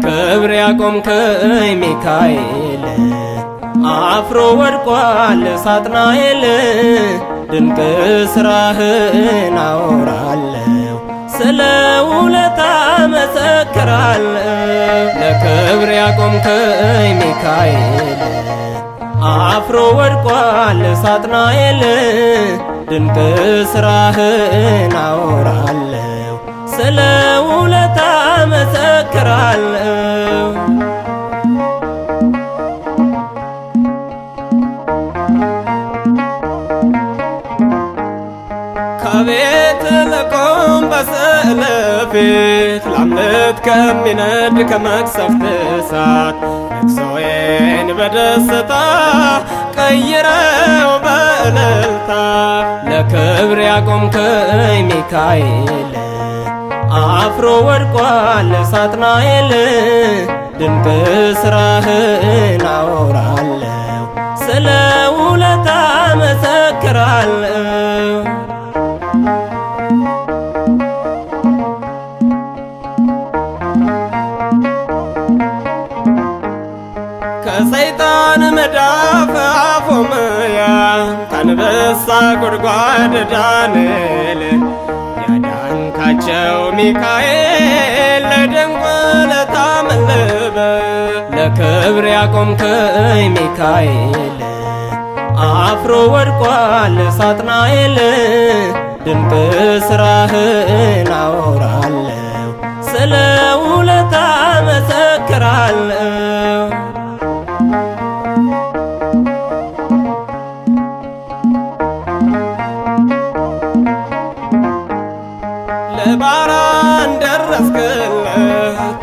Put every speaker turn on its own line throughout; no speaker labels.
ለክብር ያቆምከኝ ሚካኤል አፍሮ ወድቋል ሳጥናኤል ድንቅ ስራህን አወራለሁ ስለ ውለታ መሰክራለሁ። ለክብር ያቆምከኝ ሚካኤል አፍሮ ወድቋል ሳጥናኤል ድንቅ ስራህን አወራለሁ ስለ ውለታ መሰክራለሁ። ከቤት ልቆም በስዕል ፊት ላምልጥ ከሚነድ ከመቅሰፍት እሳት ለቅሶዬን በደስታ ቀይረው በእልልታ። ለክብር ያቆምከኝ ሚካኤል አፍሮ ወድቋል ሳጥናኤል ድንቅ ስራህን አወራለሁ ስለ ውለታ መሰክራለሁ። ከሰይጣን መዳፍ አፎምያ ከአንበሳ ጉድጓድ ዳንኤል ያዳንካቸው ሚካኤል ለድንቅ ውለታ መልበ። ለክብር ያቆምከኝ ሚካኤል አፍሮ ወድቋል ሳጥናኤል ድንቅ ስራህን አወራለሁ ስለ ውለታ መሰክራለሁ። ለባራን ደረስክለት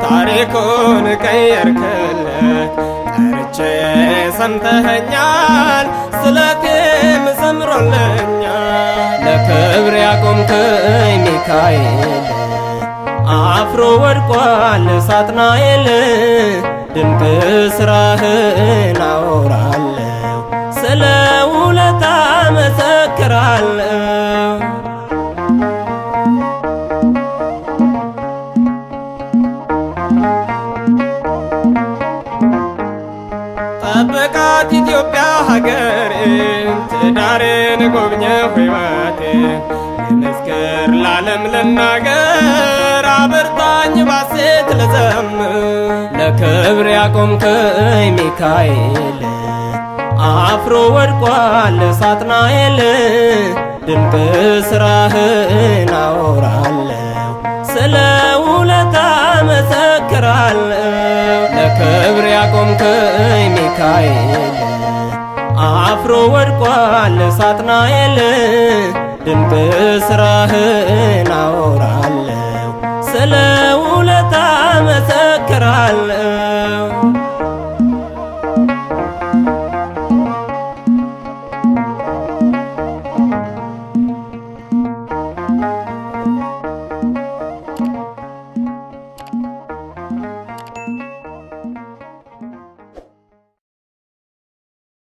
ታሪኩን ቀየርክለት ጠርቼ ሰምተኸኛል ስለቴም ሰምሮልኛል። ለክብር ያቆምከኝ ሚካኤል አፍሮ ወድቋል ሳጥናኤል ድንቅ ስራህን አወራለሁ ስለ ውለታ መሰክራለሁ። ጠበቃት ኢትዮጵያ ሀገሬን ትዳሬን ጎብኘሁ ሕይወቴን ልመስክር ለዓለም ልናገር አበርታኝ ባሴት ልዘምር። ለክብር ያቆምከኝ ሚካኤል አፍሮ ወድቋል ሳጥናኤል ድንቅ ስራህን አወራለሁ ስለ ውለታ መሰክራለሁ። ለክብር ያቆምከኝ ሚካኤል አፍሮ ወድቋል ሳጥናኤል ድንቅ ስራህን አወራለሁ ስለ ውለታ መሰክራለሁ።